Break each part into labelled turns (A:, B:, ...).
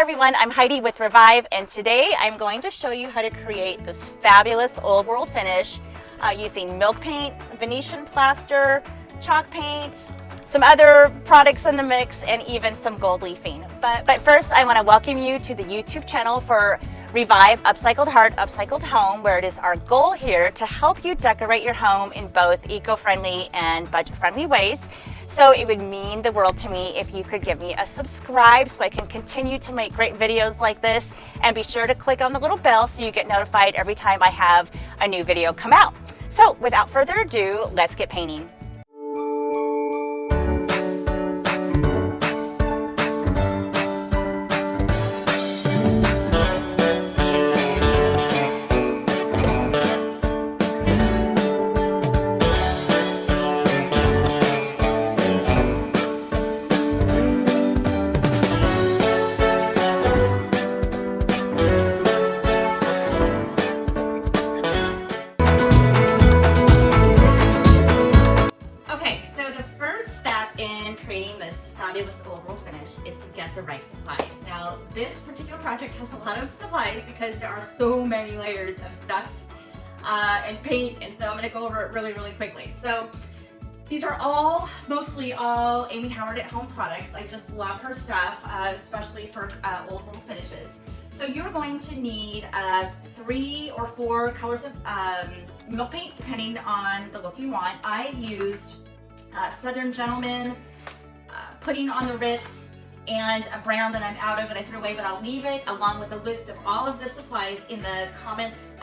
A: everyone, I'm Heidi with Revive, and today I'm going to show you how to create this fabulous old world finish using milk paint, Venetian plaster, chalk paint, some other products in the mix, and even some gold leafing. But first, I want to welcome you to the YouTube channel for Revive Upcycled Heart, Upcycled Home, where it is our goal here to help you decorate your home in both eco-friendly and budget-friendly ways. So it would mean the world to me if you could give me a subscribe so I can continue to make great videos like this, and be sure to click on the little bell so you get notified every time I have a new video come out. So without further ado, let's get painting. Creating this fabulous old world finish is to get the right supplies. Now, this particular project has a lot of supplies because there are so many layers of stuff and paint, and so I'm going to go over it really quickly. So these are mostly all Amy Howard at Home products. I just love her stuff, especially for old world finishes. So you're going to need 3 or 4 colors of milk paint depending on the look you want. I used Southern Gentleman, Putting on the Ritz, and a brown that I'm out of and I threw away, but I'll leave it along with a list of all of the supplies in the comments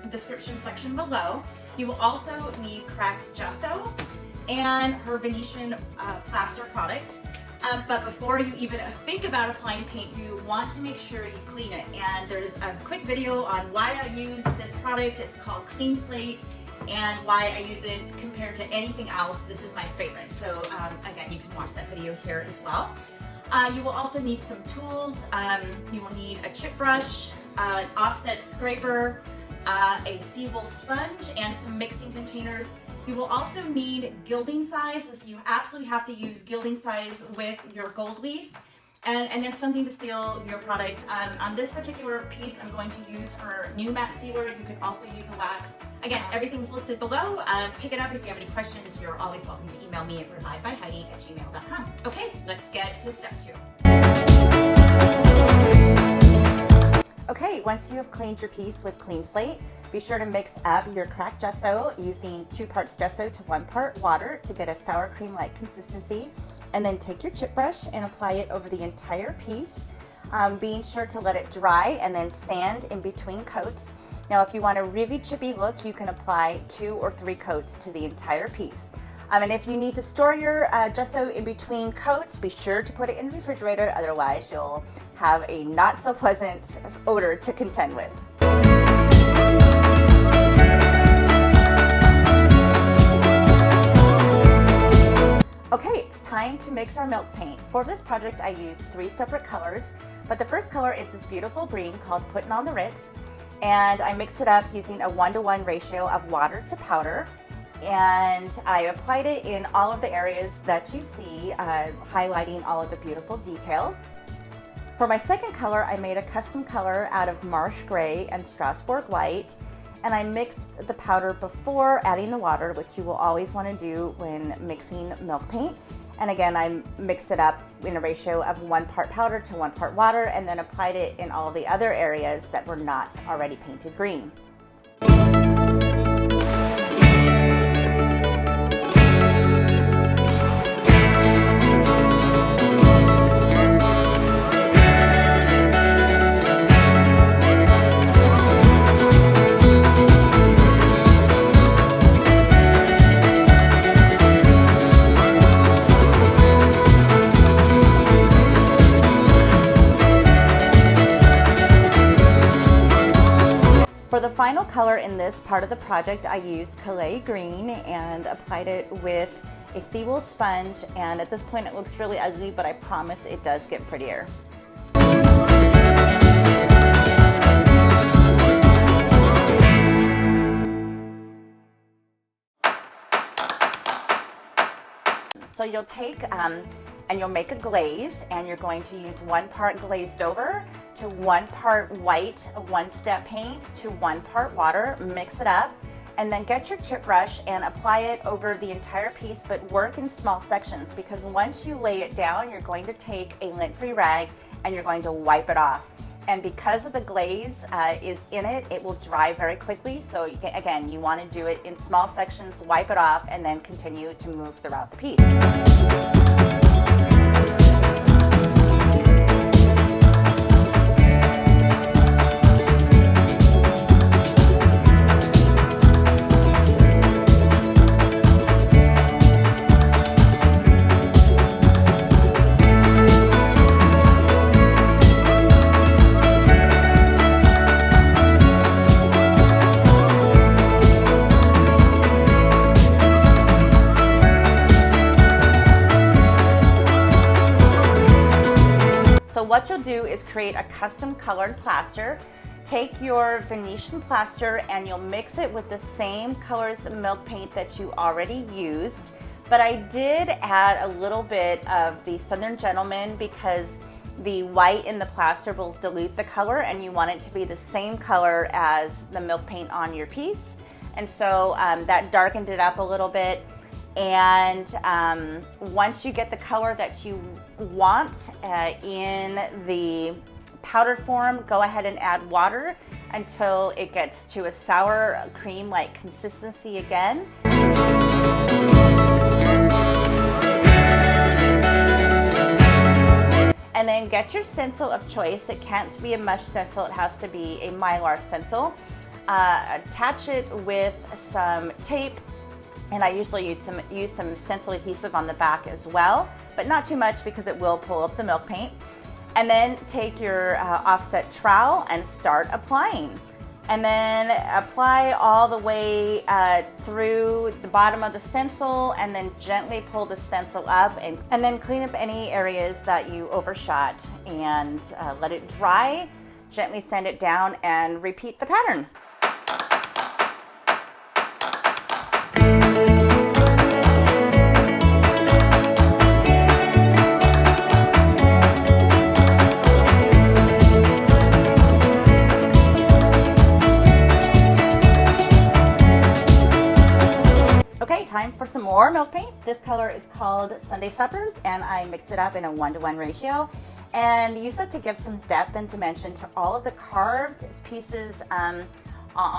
A: description section below. You will also need cracked gesso and her Venetian plaster product. But before you even think about applying paint, you want to make sure you clean it. And there's a quick video on why I use this product. It's called Clean Slate, and why I use it compared to anything else. This is my favorite. So again, you can watch that video here as well. You will also need some tools. You will need a chip brush, an offset scraper, a sealable sponge, and some mixing containers. You will also need gilding size, so you absolutely have to use gilding size with your gold leaf. And then something to seal your product. On this particular piece, I'm going to use her new matte sealer. You can also use a wax. Again, everything's listed below. Pick it up. If you have any questions, you're always welcome to email me at revivebyheidi@gmail.com. Okay, let's get to step 2. Okay, once you have cleaned your piece with Clean Slate, be sure to mix up your cracked gesso using 2 parts gesso to 1 part water to get a sour cream-like consistency. And then take your chip brush and apply it over the entire piece, being sure to let it dry and then sand in between coats. Now, if you want a really chippy look, you can apply 2 or 3 coats to the entire piece. And if you need to store your gesso in between coats, be sure to put it in the refrigerator, otherwise you'll have a not so pleasant odor to contend with. Okay, it's time to mix our milk paint. For this project, I used 3 separate colors, but the first color is this beautiful green called Putting on the Ritz, and I mixed it up using a 1-to-1 ratio of water to powder, and I applied it in all of the areas that you see, highlighting all of the beautiful details. For my second color, I made a custom color out of Marsh Gray and Strasbourg White, and I mixed the powder before adding the water, which you will always want to do when mixing milk paint. And again, I mixed it up in a ratio of 1 part powder to 1 part water, and then applied it in all the other areas that were not already painted green. For the final color in this part of the project, I used Calais Green and applied it with a seawool sponge, and at this point it looks really ugly, but I promise it does get prettier. So you'll take
B: and you'll make a glaze, and you're going to use 1 part glazed over to 1 part white, 1-step paint to 1 part water. Mix it up, and then get your chip brush and apply it over the entire piece, but work in small sections, because once you lay it down, you're going to take a lint-free rag and you're going to wipe it off. And because of the glaze is in it, it will dry very quickly. So again, you want to do it in small sections, wipe it off, and then continue to move throughout the piece. So what you'll do is create a custom colored plaster. Take your Venetian plaster and you'll mix it with the same colors of milk paint that you already used. But I did add a little bit of the Southern Gentleman because the white in the plaster will dilute the color, and you want it to be the same color as the milk paint on your piece. And so that darkened it up a little bit. And once you get the color that you want in the powdered form, go ahead and add water until it gets to a sour cream-like consistency again. And then get your stencil of choice. It can't be a mush stencil, it has to be a Mylar stencil. Attach it with some tape. And I usually use some stencil adhesive on the back as well, but not too much because it will pull up the milk paint. And then take your offset trowel and start applying. And then apply all the way through the bottom of the stencil, and then gently pull the stencil up, and then clean up any areas that you overshot, and let it dry. Gently sand it down and repeat the pattern. Okay, time for some more milk paint. This color is called Sunday Suppers, and I mixed it up in a 1-to-1 ratio and use it to give some depth and dimension to all of the carved pieces on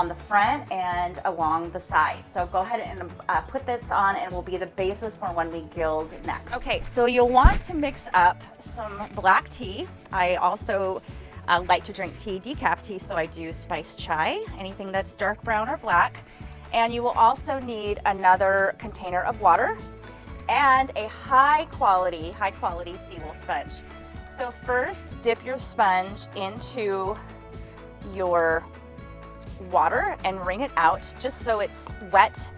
B: the front and along the side. So go ahead and put this on, and it will be the basis for when we gild next. Okay, so you'll want to mix up some black tea. I also like to drink tea, decaf tea, so I do spiced chai, anything that's dark brown or black. And you will also need another container of water and a high quality seawool sponge. So first, dip your sponge into your water and wring it out just so it's wet.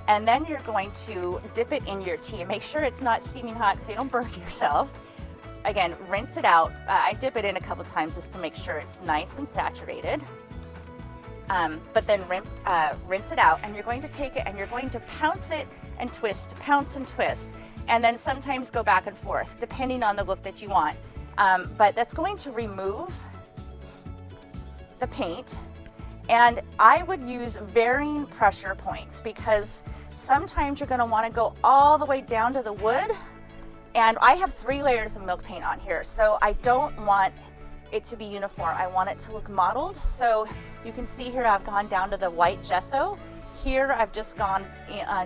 B: And then you're going to dip it in your tea. Make sure it's not steaming hot so you don't burn yourself. Again, rinse it out. I dip it in a couple times just to make sure it's nice and saturated. But then rinse it out, and you're going to take it and you're going to pounce it and twist, pounce and twist, and then sometimes go back and forth depending on the look that you want. But that's going to remove the paint, and I would use varying pressure points because sometimes you're going to want to go all the way down to the wood, and I have 3 layers of milk paint on here, so I don't want it to be uniform. I want it to look mottled. So you can see here I've gone down to the white gesso. Here I've just gone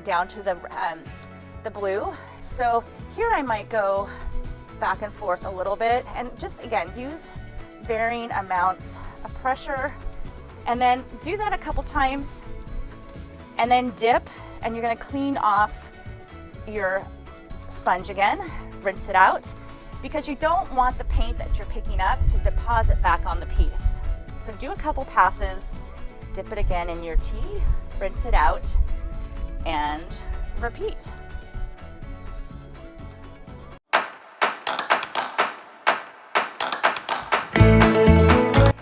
B: down to the blue. So here I might go back and forth a little bit, and just again use varying amounts of pressure, and then do that a couple times, and then dip, and you're going to clean off your sponge again, rinse it out, because you don't want the paint that you're picking up to deposit back on the piece. So do a couple passes, dip it again in your tea, rinse it out, and repeat.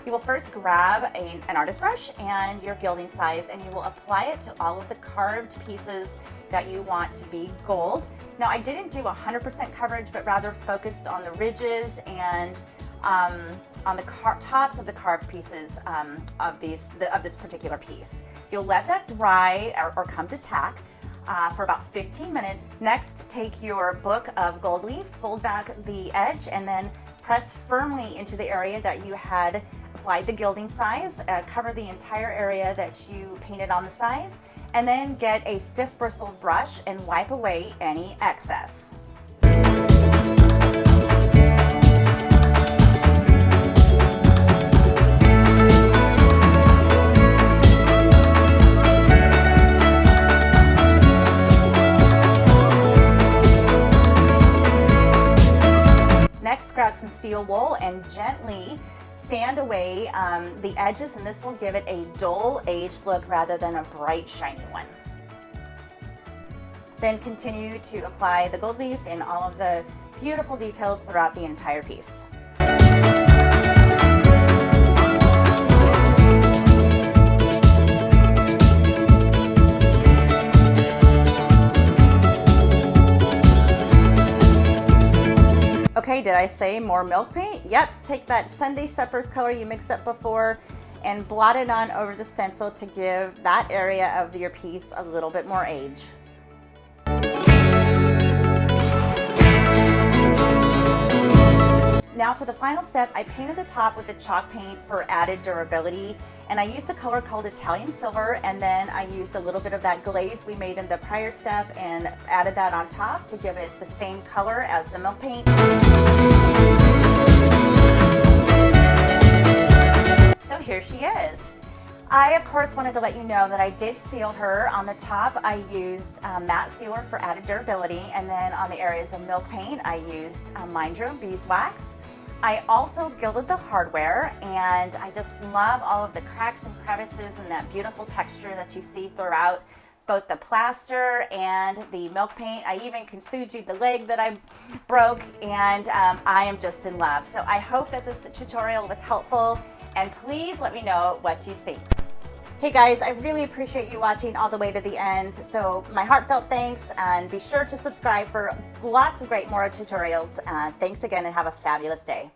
B: You will first grab an artist brush and your gilding size, and you will apply it to all of the carved pieces that you want to be gold. Now I didn't do 100% coverage, but rather focused on the ridges and on the tops of the carved pieces of this particular piece. You'll let that dry or come to tack for about 15 minutes. Next, take your book of gold leaf, fold back the edge, and then press firmly into the area that you had applied the gilding size. Cover the entire area that you painted on the size, and then get a stiff bristled brush and wipe away any excess. Next, grab some steel wool and gently sand away the edges, and this will give it a dull aged look rather than a bright shiny one. Then continue to apply the gold leaf and all of the beautiful details throughout the entire piece. Okay, did I say more milk paint? Yep, take that Sunday Suppers color you mixed up before and blot it on over the stencil to give that area of your piece a little bit more age. Now for the final step, I painted the top with the chalk paint for added durability, and I used a color called Italian Silver, and then I used a little bit of that glaze we made in the prior step and added that on top to give it the same color as the milk paint. So here she is. I, of course, wanted to let you know that I did seal her. On the top, I used matte sealer for added durability, and then on the areas of milk paint, I used Mindro beeswax. I also gilded the hardware, and I just love all of the cracks and crevices and that beautiful texture that you see throughout both the plaster and the milk paint. I even kintsugi'd the leg that I broke, and I am just in love. So I hope that this tutorial was helpful, and please let me know what you think. Hey guys, I really appreciate you watching all the way to the end. So my heartfelt thanks, and be sure to subscribe for lots of great more tutorials. Thanks again, and have a fabulous day.